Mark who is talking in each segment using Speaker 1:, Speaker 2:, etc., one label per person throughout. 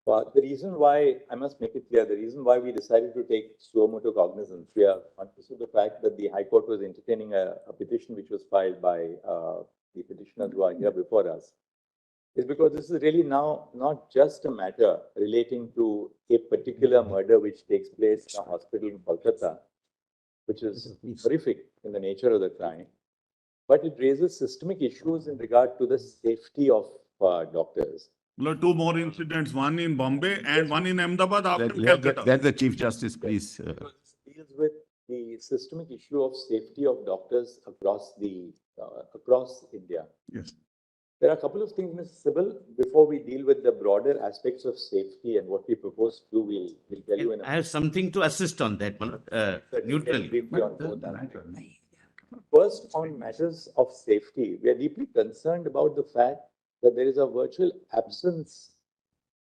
Speaker 1: But the reason why, I must make it clear, the reason why we decided to take suo moto cognizance, we are conscious of the fact that the High Court was entertaining a petition which was filed by the petitioners who are here before us, is because this is really now not just a matter relating to a particular murder which takes place in a hospital in Kolkata, which is horrific in the nature of the crime, but it raises systemic issues in regard to the safety of doctors.
Speaker 2: Two more incidents, one in Bombay and one in Ahmedabad after Calcutta.
Speaker 3: Let the Chief Justice, please.
Speaker 1: Because this deals with the systemic issue of safety of doctors across India.
Speaker 2: Yes.
Speaker 1: There are a couple of things, Ms. Sybil, before we deal with the broader aspects of safety and what we propose to do, we'll tell you in a
Speaker 4: I have something to assist on that, neutrally.
Speaker 1: briefly on both aspects. First, on matters of safety, we are deeply concerned about the fact that there is a virtual absence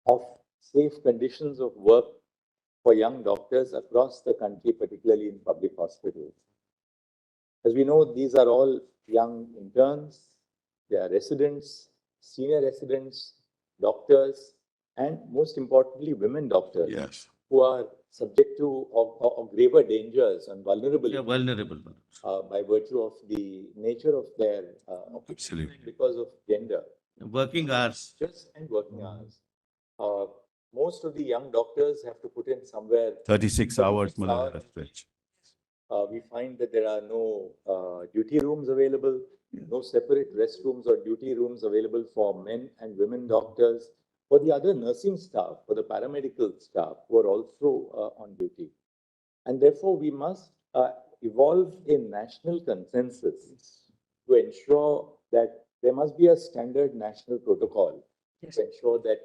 Speaker 1: of safe conditions of work for young doctors across the country, particularly in public hospitals. As we know, these are all young interns, they are residents, senior residents, doctors, and most importantly, women doctors.
Speaker 2: Yes.
Speaker 1: Who are subject to of graver dangers and vulnerability.
Speaker 4: Yeah, vulnerable.
Speaker 1: By virtue of the nature of their
Speaker 2: Absolutely.
Speaker 1: because of gender.
Speaker 4: Working hours.
Speaker 1: Just and working hours. Most of the young doctors have to put in somewhere
Speaker 3: 36 hours.
Speaker 1: We find that there are no duty rooms available, no separate restrooms or duty rooms available for men and women doctors, for the other nursing staff, for the paramedical staff who are also on duty. And therefore, we must evolve a national consensus to ensure that there must be a standard national protocol to ensure that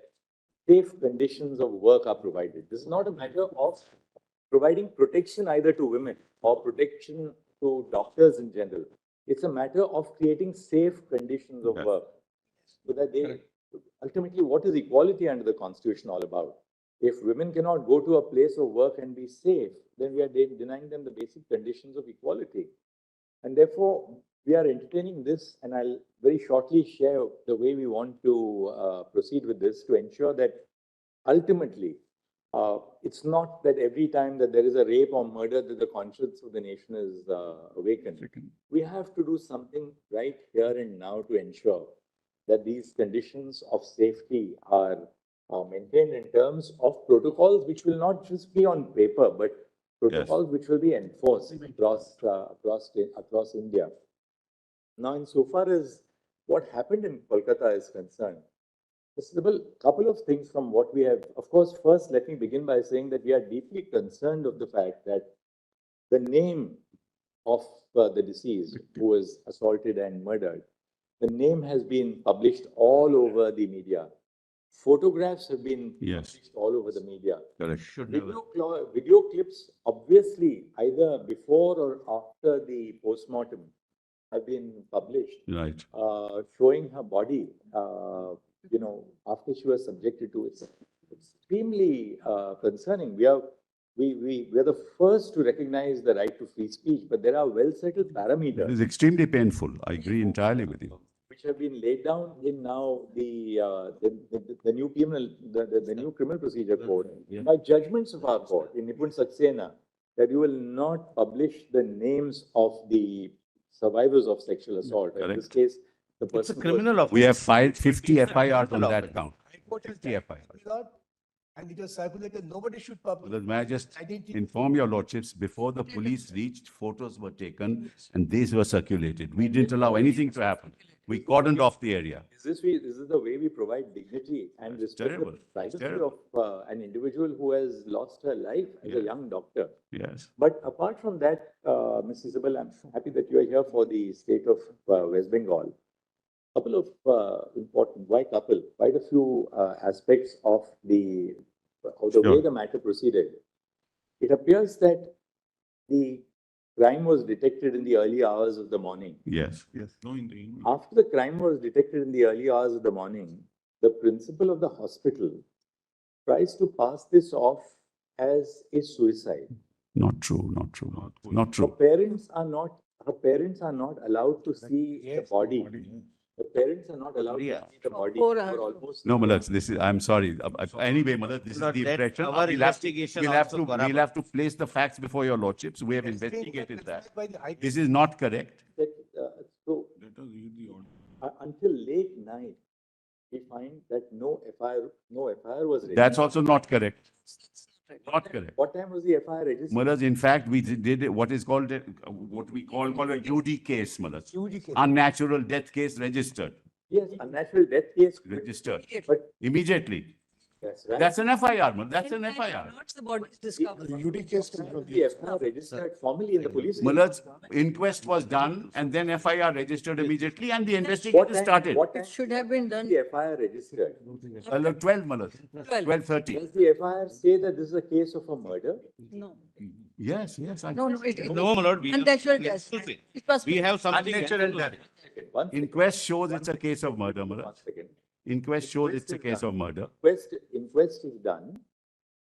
Speaker 1: safe conditions of work are provided. This is not a matter of providing protection either to women or protection to doctors in general. It's a matter of creating safe conditions of work so that they ultimately, what is equality under the Constitution all about? If women cannot go to a place of work and be safe, then we are denying them the basic conditions of equality. And therefore, we are entertaining this, and I'll very shortly share the way we want to proceed with this to ensure that ultimately, it's not that every time that there is a rape or murder that the conscience of the nation is awakened. We have to do something right here and now to ensure that these conditions of safety are maintained in terms of protocols which will not just be on paper, but protocols which will be enforced across India. Now, insofar as what happened in Kolkata is concerned, a couple of things from what we have. Of course, first, let me begin by saying that we are deeply concerned of the fact that the name of the deceased who was assaulted and murdered, the name has been published all over the media. Photographs have been published all over the media. Video clips, obviously, either before or after the postmortem, have been published.
Speaker 3: Right.
Speaker 1: Showing her body, after she was subjected to it. It's extremely concerning. We are the first to recognize the right to free speech, but there are well-settled parameters.
Speaker 3: It is extremely painful. I agree entirely with you.
Speaker 1: Which have been laid down in now the new criminal procedure code by judgments of our court in Nipun Saxena, that you will not publish the names of the survivors of sexual assault. In this case, the person.
Speaker 4: It's a criminal offense.
Speaker 3: We have filed 50 FIRs on that count.
Speaker 5: 50 FIRs. And it was circulated, nobody should publish.
Speaker 3: May I just inform your lordships, before the police reached, photos were taken and these were circulated. We didn't allow anything to happen. We cordoned off the area.
Speaker 1: This is the way we provide dignity and respect the privacy of an individual who has lost her life as a young doctor.
Speaker 3: Yes.
Speaker 1: But apart from that, Ms. Isabel, I'm happy that you are here for the state of West Bengal. Couple of quite a few aspects of the way the matter proceeded. It appears that the crime was detected in the early hours of the morning.
Speaker 3: Yes.
Speaker 1: After the crime was detected in the early hours of the morning, the principal of the hospital tries to pass this off as a suicide.
Speaker 3: Not true. Not true.
Speaker 1: Her parents are not allowed to see the body. The parents are not allowed to
Speaker 4: Yeah.
Speaker 1: see the body
Speaker 6: Four
Speaker 1: for
Speaker 6: hours.
Speaker 1: almost.
Speaker 3: No, Malak, this is, I'm sorry. Anyway, Malak, this is
Speaker 4: Lord,
Speaker 3: the
Speaker 4: that
Speaker 3: impression.
Speaker 4: our
Speaker 3: We'll have to-
Speaker 4: investigation
Speaker 3: we'll have
Speaker 4: also
Speaker 3: to-
Speaker 4: corrupt.
Speaker 3: We'll have to place the facts before your lordships. We have
Speaker 5: It's being
Speaker 3: investigated that.
Speaker 5: classified by the High Court.
Speaker 3: This is not correct.
Speaker 1: So
Speaker 2: Let us read the order.
Speaker 1: until late night, we find that no FIR was registered.
Speaker 3: That's also not correct. Not correct.
Speaker 1: What time was the FIR registered?
Speaker 3: Malak, in fact, we did what is called, what we call a UD case, Malak.
Speaker 5: UD case.
Speaker 3: Unnatural death case registered,
Speaker 1: Yes, unnatural death case.
Speaker 3: registered
Speaker 1: But
Speaker 3: immediately.
Speaker 1: that's right.
Speaker 3: That's an FIR, Malak. That's an
Speaker 6: And
Speaker 3: FIR.
Speaker 6: Not the body is discovered.
Speaker 5: UD case.
Speaker 1: The FIR registered formally in the police. station.
Speaker 3: Malak's inquest was done and then FIR registered immediately and the
Speaker 1: What
Speaker 3: investigation
Speaker 1: time-
Speaker 3: started.
Speaker 1: What time
Speaker 6: It should have been done.
Speaker 1: the FIR registered?
Speaker 3: 12, Malak, 12:30.
Speaker 1: Does the FIR say that this is a case of a murder?
Speaker 6: No,
Speaker 3: Yes, yes.
Speaker 6: no, it.
Speaker 4: No, my lord, we have
Speaker 6: Unnatural
Speaker 4: something
Speaker 6: death.
Speaker 4: else to say.
Speaker 6: It was.
Speaker 4: We have something.
Speaker 3: Unnatural death.
Speaker 1: One second,
Speaker 3: Inquest shows it's a case of murder,
Speaker 1: one
Speaker 3: Malak.
Speaker 1: second.
Speaker 3: Inquest shows it's a case of murder.
Speaker 1: Inquest is done.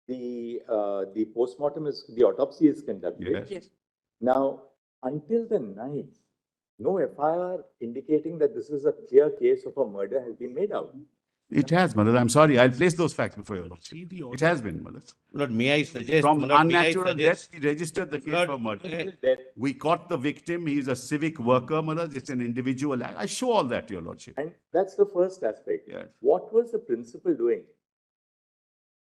Speaker 1: The postmortem is, the autopsy is conducted.
Speaker 3: Yes.
Speaker 6: Yes.
Speaker 1: Now, until the night, no FIR indicating that this is a clear case of a murder has been made out.
Speaker 3: It has, Malak. I'm sorry. I'll place those facts before your lordship.
Speaker 2: See the
Speaker 3: It
Speaker 2: order.
Speaker 3: has been, Malak.
Speaker 4: Lord, may I suggest?
Speaker 3: From
Speaker 4: my lord, may I
Speaker 3: unnatural death,
Speaker 4: suggest-
Speaker 3: we registered the case
Speaker 4: Lord,
Speaker 3: for murder.
Speaker 1: Death.
Speaker 3: We caught the victim. He is a civic worker, Malak. It's an individual act. I show all that to your lordship.
Speaker 1: And that's the first aspect.
Speaker 3: Yes.
Speaker 1: What was the principal doing?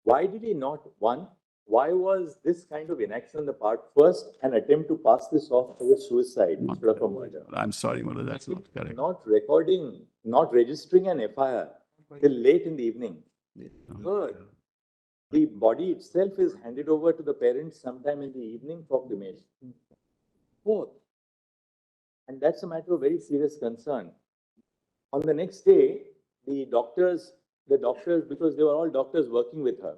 Speaker 1: Why did he not, one, why was this kind of inaction on the part, first, an attempt to pass this off as a suicide instead of a murder?
Speaker 3: I'm sorry, Malak. That's not correct.
Speaker 1: Not recording, not registering an FIR till late in the evening. Third, the body itself is handed over to the parents sometime in the evening for cremation. Fourth, and that's a matter of very serious concern. On the next day, the doctors, because they were all doctors working with her,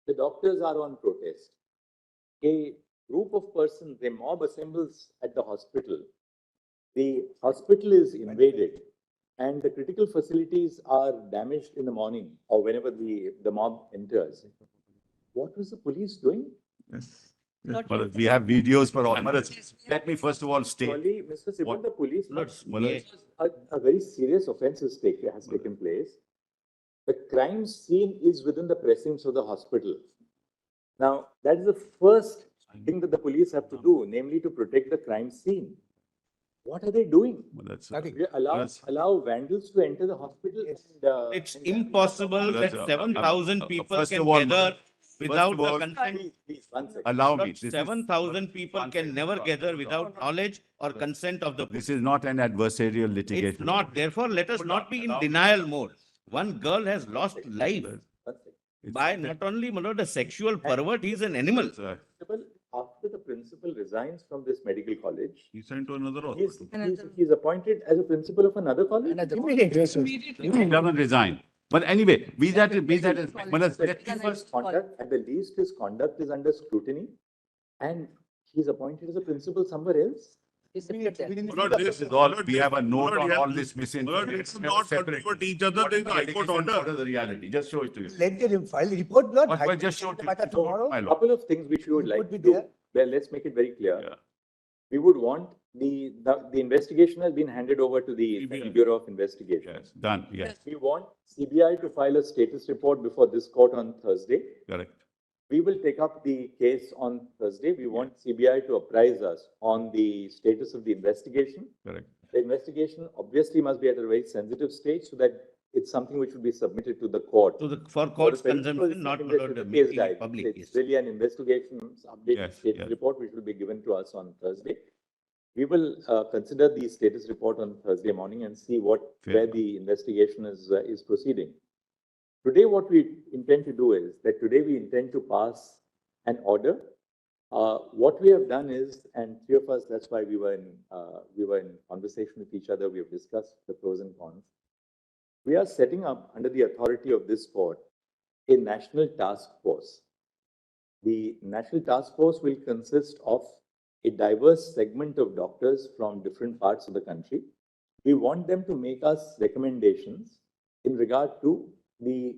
Speaker 1: the doctors are on protest. A group of persons, a mob assembles at the hospital. The hospital is invaded and the critical facilities are damaged in the morning or whenever the mob enters. What was the police doing?
Speaker 3: Yes.
Speaker 6: Not
Speaker 3: Malak,
Speaker 6: yet.
Speaker 3: we have videos for all. Malak, let me first of all state.
Speaker 1: Surely, Mr. Sivan,
Speaker 3: What-
Speaker 1: the police,
Speaker 4: Lord,
Speaker 3: Malak,
Speaker 1: a very serious offense has taken place. The crime scene is within the precincts of the hospital. Now, that is the first thing that the police have to do, namely to protect the crime scene. What are they doing?
Speaker 3: Malak, sir.
Speaker 5: Nothing.
Speaker 1: They allow vandals to enter the hospital.
Speaker 4: It's impossible
Speaker 3: That's,
Speaker 4: that 7,000 people
Speaker 3: first
Speaker 4: can
Speaker 3: of all,
Speaker 4: gather
Speaker 3: first
Speaker 4: without
Speaker 3: of
Speaker 4: the
Speaker 3: all-
Speaker 4: consent.
Speaker 1: Please, one second.
Speaker 3: Allow me.
Speaker 4: Lord,
Speaker 3: This is-
Speaker 4: 7,000 people can never gather without knowledge or consent of the.
Speaker 3: This is not an adversarial litigation.
Speaker 4: It's not, therefore, let us not be in denial mode. One girl has lost life
Speaker 1: One second.
Speaker 3: It's-
Speaker 4: by not only, my lord, a sexual pervert, he is an animal.
Speaker 3: Sir,
Speaker 1: Principal, after the principal resigns from this medical college,
Speaker 2: He sent to another
Speaker 1: he's,
Speaker 2: hospital.
Speaker 1: he's appointed as a principal of another college.
Speaker 3: He doesn't resign. But anyway, be that, Malak, let me first,
Speaker 1: His conduct, at the least, his conduct is under scrutiny, and he's appointed as a principal somewhere else.
Speaker 2: Lord,
Speaker 3: this is all, we have a note
Speaker 2: Lord,
Speaker 3: on
Speaker 2: you have-
Speaker 3: all this
Speaker 2: Lord,
Speaker 3: misinformation.
Speaker 2: let's not contradict each other. There is a high court order.
Speaker 3: What is the reality? Just show it to you.
Speaker 5: Let them file the report, not.
Speaker 3: Well,
Speaker 5: High
Speaker 3: just show
Speaker 5: Court.
Speaker 3: it to
Speaker 5: Matter
Speaker 3: you.
Speaker 5: tomorrow.
Speaker 3: My lord.
Speaker 1: Couple of things which we would
Speaker 5: It
Speaker 1: like
Speaker 5: would
Speaker 1: to
Speaker 5: be
Speaker 1: do.
Speaker 5: there.
Speaker 1: Well, let's make it very clear.
Speaker 3: Yeah.
Speaker 1: We would want the investigation has been handed over to the
Speaker 2: CBI.
Speaker 1: Bureau of Investigation.
Speaker 3: Yes, done, yes,
Speaker 1: We want CBI to file a status report before this court on Thursday.
Speaker 3: correct.
Speaker 1: We will take up the case on Thursday. We want CBI to apprise us on the status of the investigation.
Speaker 3: Correct.
Speaker 1: The investigation obviously must be at a very sensitive stage so that it's something which will be submitted to the court.
Speaker 4: To the, for
Speaker 1: For
Speaker 4: court's
Speaker 1: the
Speaker 4: consumption, not, my lord,
Speaker 1: the case
Speaker 4: making it
Speaker 1: diary.
Speaker 4: public.
Speaker 1: It's
Speaker 4: Yes.
Speaker 1: really an investigation update
Speaker 3: Yes,
Speaker 1: status
Speaker 3: yes.
Speaker 1: report which will be given to us on Thursday. We will consider the status report on Thursday morning and see
Speaker 3: Fair
Speaker 1: where
Speaker 3: enough.
Speaker 1: the investigation is proceeding. Today, what we intend to do is that today we intend to pass an order. What we have done is, and three of us, that's why we were in conversation with each other. We have discussed the pros and cons. We are setting up, under the authority of this court, a national task force. The national task force will consist of a diverse segment of doctors from different parts of the country. We want them to make us recommendations in regard to the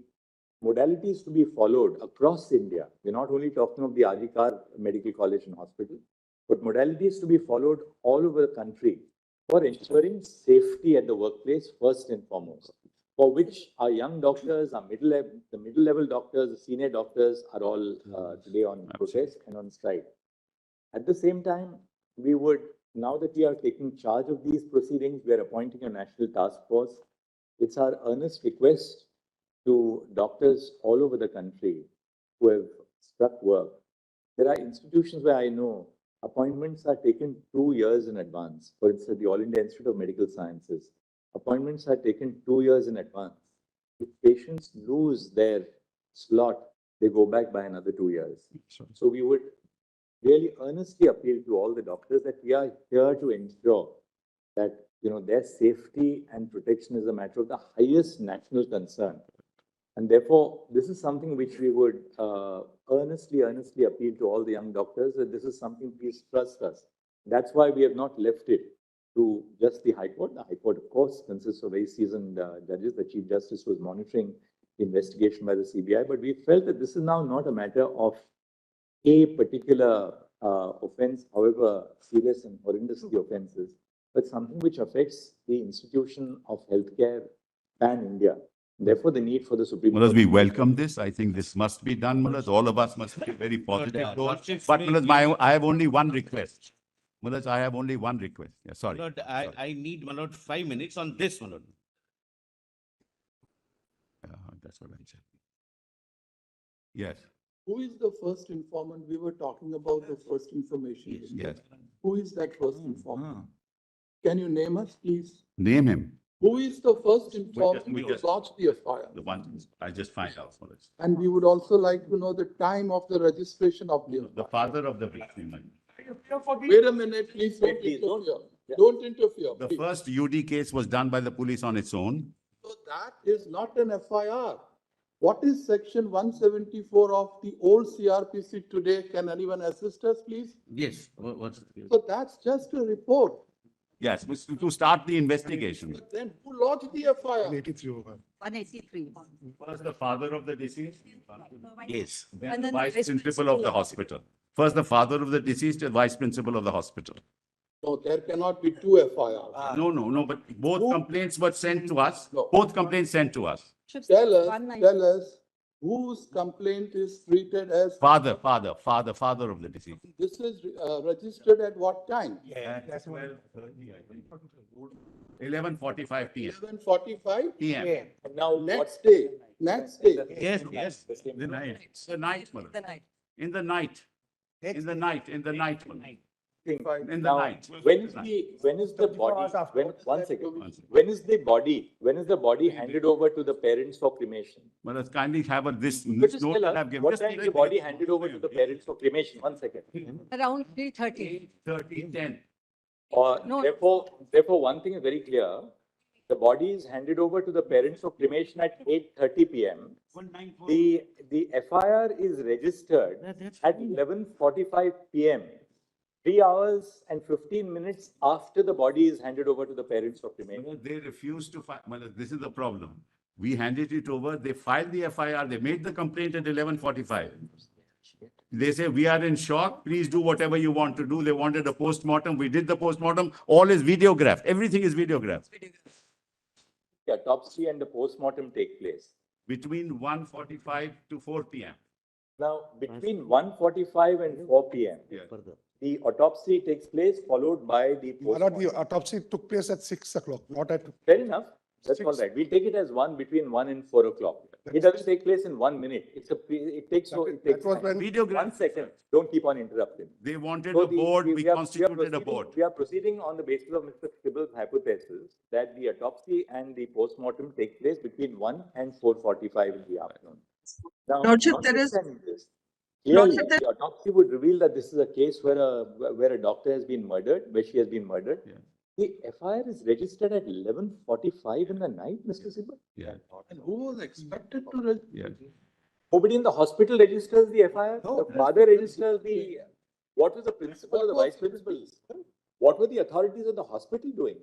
Speaker 1: modalities to be followed across India. We're not only talking of the RG Kar Medical College and Hospital, but modalities to be followed all over the country for ensuring safety at the workplace first and foremost, for which our young doctors, our the middle-level doctors, the senior doctors are all today on protest and on strike. At the same time, we would, now that we are taking charge of these proceedings, we are appointing a national task force. It's our earnest request to doctors all over the country who have struck work. There are institutions where I know appointments are taken 2 years in advance. For instance, the All India Institute of Medical Sciences. Appointments are taken 2 years in advance. If patients lose their slot, they go back by another 2 years. So we would really earnestly appeal to all the doctors that we are here to ensure that their safety and protection is a matter of the highest national concern. And therefore, this is something which we would earnestly appeal to all the young doctors that this is something, please trust us. That's why we have not left it to just the High Court. The High Court, of course, consists of very seasoned judges. The Chief Justice was monitoring the investigation by the CBI, but we felt that this is now not a matter of a particular offense, however serious and horrendous the offense is, but something which affects the institution of healthcare pan-India. Therefore, the need for the Supreme Court.
Speaker 3: Mulaz, we welcome this. I think this must be done, Mulaz. All of us must be very positive. But Mulaz, I have only one request. Mulaz, I have only one request. Yeah, sorry.
Speaker 4: Lord, I need, my lord, 5 minutes on this, my lord.
Speaker 3: That's what I said. Yes,
Speaker 7: Who is the first informant? We were talking about the first information.
Speaker 3: yes.
Speaker 7: Who is that first informant? Can you name us, please?
Speaker 3: Name him.
Speaker 7: Who is the first informant
Speaker 3: we
Speaker 7: who
Speaker 3: just-
Speaker 7: launched the FIR?
Speaker 3: The one, I just find out, Mulaz.
Speaker 7: And we would also like to know the time of the registration of the
Speaker 3: The
Speaker 7: FIR.
Speaker 3: father of the victim.
Speaker 7: Wait a minute, please don't
Speaker 1: Please don't-
Speaker 7: interfere.
Speaker 1: yeah.
Speaker 7: Don't interfere.
Speaker 3: The
Speaker 7: please.
Speaker 3: first UD case was done by the police on its own.
Speaker 7: So that is not an FIR. What is section 174 of the old CRPC today? Can anyone assist us, please?
Speaker 4: Yes, what's?
Speaker 7: So that's just a report.
Speaker 3: Yes, to start the investigation.
Speaker 7: But then who lodged the FIR?
Speaker 6: 183.
Speaker 3: First, the father of the deceased.
Speaker 4: Yes.
Speaker 3: Then
Speaker 6: And
Speaker 3: the
Speaker 6: then
Speaker 3: vice
Speaker 6: vice
Speaker 3: principal of the hospital. First, the father of the deceased and vice principal of the hospital.
Speaker 7: No, there cannot be two FIRs.
Speaker 3: No, but both complaints were sent to us.
Speaker 7: No.
Speaker 3: Both complaints sent to us.
Speaker 7: Tell us whose complaint is treated as,
Speaker 3: Father of the deceased.
Speaker 7: this is registered at what time?
Speaker 3: 11:45 PM.
Speaker 7: 11:45?
Speaker 3: PM.
Speaker 1: And now,
Speaker 7: Next day, next day.
Speaker 4: Yes, yes.
Speaker 3: The night. The night, Mulaz.
Speaker 6: The night.
Speaker 3: In the night. In the night, Mulaz. In the
Speaker 1: now,
Speaker 3: night.
Speaker 1: when is the body, one second, when is the body handed over to the parents for cremation?
Speaker 3: Mulaz, kindly have this
Speaker 1: Just
Speaker 3: note
Speaker 1: tell
Speaker 3: that
Speaker 1: us,
Speaker 3: I've given.
Speaker 1: what
Speaker 3: Just
Speaker 1: time is the body handed over to the parents for cremation? One second.
Speaker 6: Around 3:30.
Speaker 3: 30:10.
Speaker 1: Or
Speaker 6: No.
Speaker 1: therefore, one thing is very clear. The body is handed over to the parents for cremation at 8:30 PM. The FIR is registered at 11:45 PM. 3 hours and 15 minutes after the body is handed over to the parents for cremation.
Speaker 3: Mulaz, they refused to file. This is the problem. We handed it over. They filed the FIR. They made the complaint at 11:45. They say, we are in shock. Please do whatever you want to do. They wanted a postmortem. We did the postmortem. All is videographed. Everything is videographed.
Speaker 1: The autopsy and the postmortem take place.
Speaker 3: Between 1:45 to 4 PM.
Speaker 1: Now, between 1:45 and 4 PM, the autopsy takes place, followed by the
Speaker 5: Why not the
Speaker 1: postmortem.
Speaker 5: autopsy took place at 6 o'clock, not at,
Speaker 1: Fair enough. That's all right. We'll take it as between 1 and 4 o'clock. It doesn't take place in 1 minute. It takes
Speaker 5: that was when,
Speaker 3: Videograph.
Speaker 1: 1 second. Don't keep on interrupting.
Speaker 3: They wanted
Speaker 1: So
Speaker 3: a board. We
Speaker 1: are- are
Speaker 3: constituted a
Speaker 1: proceeding-
Speaker 3: board.
Speaker 1: We are proceeding on the basis of Mr. Kibble's hypothesis that the autopsy and the postmortem take place between 1 and 4:45 in the afternoon. Now,
Speaker 8: Lordship, there is-
Speaker 1: notwithstanding this, clearly,
Speaker 8: Lordship,
Speaker 1: the autopsy would reveal that this is a case where a doctor has been murdered, where she has been murdered.
Speaker 3: Yeah.
Speaker 1: The FIR is registered at 11:45 in the night, Mr. Sibal.
Speaker 3: Yeah,
Speaker 7: And who was expected to
Speaker 3: yeah.
Speaker 1: Nobody in the hospital registers the FIR.
Speaker 7: No.
Speaker 1: The father registers what was the principal or the vice principal? What were the authorities of the hospital doing?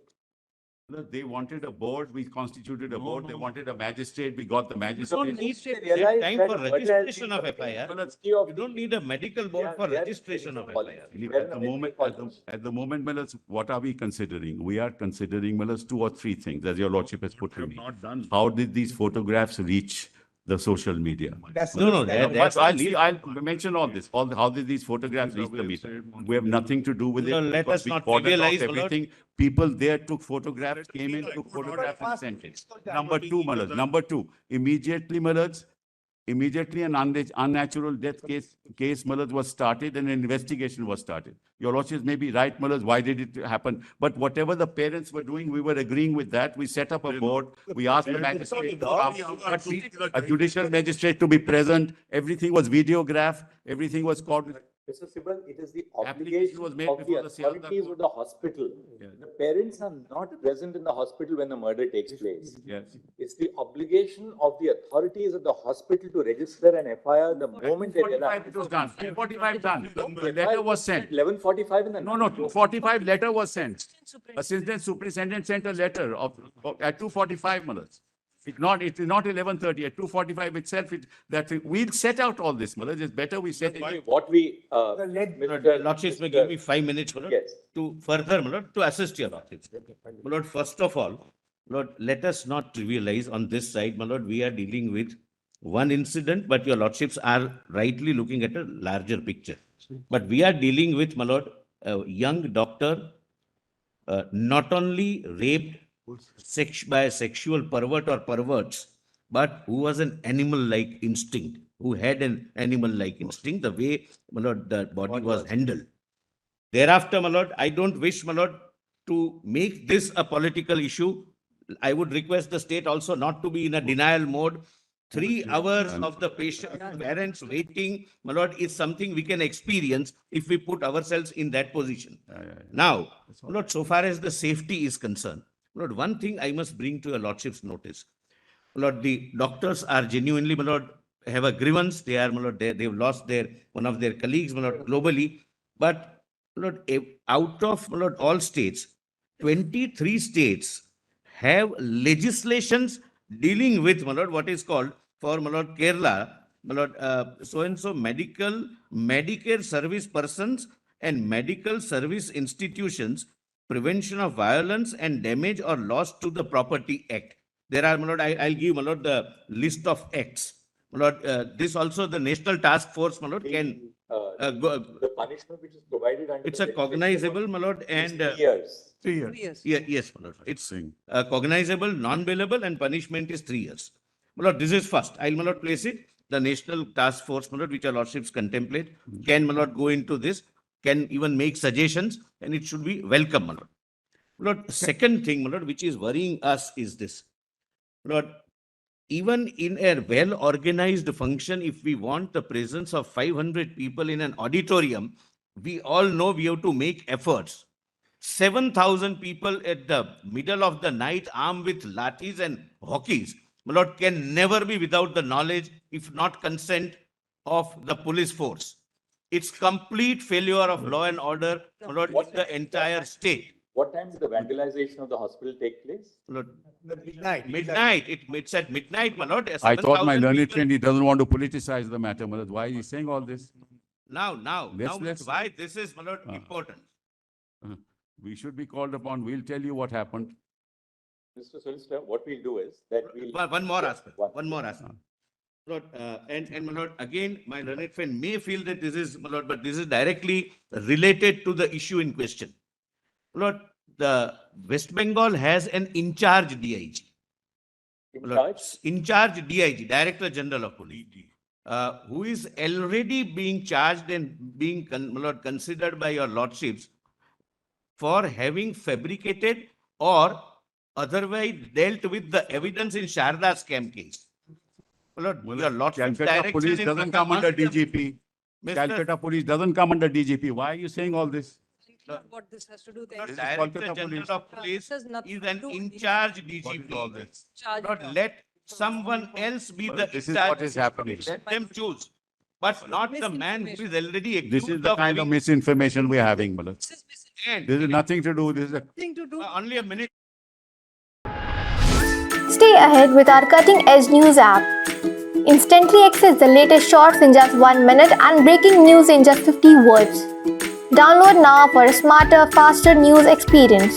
Speaker 3: They wanted a board, we constituted a board, they wanted a magistrate, we got the
Speaker 4: You don't
Speaker 3: magistrate.
Speaker 4: need
Speaker 1: They realize
Speaker 4: that time
Speaker 1: that
Speaker 4: for
Speaker 1: murder has
Speaker 4: registration
Speaker 1: been
Speaker 4: of
Speaker 1: committed.
Speaker 4: FIR.
Speaker 1: Well, it's key of
Speaker 4: You don't
Speaker 1: the-
Speaker 4: need a medical board for
Speaker 1: They are
Speaker 4: registration of
Speaker 1: medical
Speaker 4: FIR.
Speaker 1: college.
Speaker 3: At the moment,
Speaker 1: College.
Speaker 3: at the moment, Millers, what are we considering? We are considering, Millers, two or three things, as your lordship has put to me.
Speaker 2: Not done.
Speaker 3: How did these photographs reach the social media?
Speaker 5: That's
Speaker 4: No, no,
Speaker 5: the-
Speaker 4: that-
Speaker 3: But I'll mention all this, how did these photographs reach the media? We have nothing to do with it.
Speaker 4: No, let
Speaker 3: because
Speaker 4: us
Speaker 3: we
Speaker 4: not
Speaker 3: cordoned off
Speaker 4: trivialize, my lord.
Speaker 3: everything. People there took photographs, came in, took photographs and sent it. Number two, Millers, number two, immediately, Millers, immediately an unnatural death case, Millers, was started and an investigation was started. Your lordship may be right, Millers, why did it happen? But whatever the parents were doing, we were agreeing with that. We set up a board. We asked the magistrate to come, a judicial magistrate to be present. Everything was videographed. Everything was called.
Speaker 1: Mr. Sibal, it is the
Speaker 3: Application
Speaker 1: obligation
Speaker 3: was made
Speaker 1: of the
Speaker 3: before the Sialda
Speaker 1: authorities
Speaker 3: court.
Speaker 1: of the hospital.
Speaker 3: Yeah.
Speaker 1: The parents are not present in the hospital when the murder takes place.
Speaker 3: Yes.
Speaker 1: It's the obligation of the authorities of the hospital to register an FIR the moment they
Speaker 3: 2:45
Speaker 1: realize.
Speaker 3: it was done. 2:45 done. The letter was sent.
Speaker 1: 11:45 in the
Speaker 3: No,
Speaker 1: night.
Speaker 3: no, 2:45 letter was sent. Assistant superintendent sent a letter at 2:45 minutes. It's not 11:30, at 2:45 itself, we'll set out all this, Malaj. It's better we set it.
Speaker 1: What we,
Speaker 4: Lord, Lordships may give me 5 minutes, my lord,
Speaker 1: Yes.
Speaker 4: to further, my lord, to assist your lordships. My lord, first of all, Lord, let us not trivialize on this side, my lord, we are dealing with one incident, but your lordships are rightly looking at a larger picture. But we are dealing with, my lord, a young doctor, not only raped by a sexual pervert or perverts, but who was an animal-like instinct, who had an animal-like instinct, the way, my lord, the body was handled. Thereafter, my lord, I don't wish, my lord, to make this a political issue. I would request the state also not to be in a denial mode. 3 hours of the patient, parents waiting, my lord, is something we can experience if we put ourselves in that position. Now, my lord, so far as the safety is concerned, my lord, one thing I must bring to your lordship's notice. My lord, the doctors are genuinely, my lord, have a grievance. They are, my lord, they've lost one of their colleagues, my lord, globally. But, my lord, out of, my lord, all states, 23 states have legislations dealing with, my lord, what is called for, my lord, Kerala, my lord, so-and-so Medicare service persons and medical service institutions, Prevention of Violence and Damage or Loss to the Property Act. There are, my lord, I'll give, my lord, the list of acts. My lord, this also the National Task Force, my lord, can
Speaker 1: The punishment which is provided under.
Speaker 4: it's a cognizable, my lord, and
Speaker 1: 3 years.
Speaker 2: 3 years.
Speaker 6: Yes.
Speaker 4: yes, my lord. It's cognizable, non-bailable, and punishment is 3 years. My lord, this is first. I'll, my lord, place it. The National Task Force, my lord, which our lordships contemplate, can, my lord, go into this, can even make suggestions, and it should be welcome, my lord. My lord, second thing, my lord, which is worrying us is this. My lord, even in a well-organized function, if we want the presence of 500 people in an auditorium, we all know we have to make efforts. 7,000 people at the middle of the night armed with lathis and hockeys, my lord, can never be without the knowledge, if not consent, of the police force. It's complete failure of law and order, my lord, in the entire state.
Speaker 1: What time did the vandalization of the hospital take place?
Speaker 4: My lord,
Speaker 5: Midnight.
Speaker 4: midnight, it's at midnight, my lord.
Speaker 3: I thought my
Speaker 4: 7,000
Speaker 3: learned
Speaker 4: people-
Speaker 3: friend, he doesn't want to politicize the matter, Malaj. Why is he saying all this?
Speaker 4: Now,
Speaker 3: Let's-
Speaker 4: why this is, my lord, important.
Speaker 3: We should be called upon. We'll tell you what happened.
Speaker 1: Mr. Solicitor, what we'll do is that we'll.
Speaker 4: One more
Speaker 1: Yeah,
Speaker 4: aspect, one more aspect. Lord, and my lord, again, my learned friend may feel that this is, my lord, but this is directly related to the issue in question. Lord, the West Bengal has an in-charge DIG.
Speaker 1: In
Speaker 4: Lord,
Speaker 1: charge?
Speaker 4: in-charge DIG, Director General of Police, who is already being charged and being, my lord, considered by your lordships for having fabricated or otherwise dealt with the evidence in Sharda scam case. My lord, your lordship's
Speaker 3: Calcutta
Speaker 4: direction
Speaker 3: police
Speaker 4: in
Speaker 3: doesn't come under
Speaker 4: Mr.
Speaker 3: DGP.
Speaker 4: Mr.
Speaker 3: Calcutta police doesn't come under DGP. Why are you saying all this?
Speaker 6: What this has to do
Speaker 4: Lord,
Speaker 6: then.
Speaker 4: Director
Speaker 3: Kolkata
Speaker 4: General
Speaker 3: police.
Speaker 4: of Police
Speaker 6: This has nothing
Speaker 4: is
Speaker 6: to
Speaker 4: an
Speaker 6: do with
Speaker 4: in-charge
Speaker 3: What
Speaker 4: DGP.
Speaker 3: is all this?
Speaker 6: Charge
Speaker 4: Not
Speaker 6: of-
Speaker 4: let someone else be the
Speaker 3: This is
Speaker 4: in-charge.
Speaker 3: what is happening.
Speaker 4: Let them choose, but not the man who is already
Speaker 3: This
Speaker 4: accused
Speaker 3: is the
Speaker 4: of
Speaker 3: kind of
Speaker 4: having.
Speaker 3: misinformation we're having, Malaj.
Speaker 6: This is
Speaker 4: And
Speaker 3: This is nothing to do, this is a
Speaker 6: nothing to do.
Speaker 4: only a minute.
Speaker 8: Stay ahead with our cutting-edge news app. Instantly access the latest shorts in just 1 minute and breaking news in just 50 words. Download now for a smarter, faster news experience.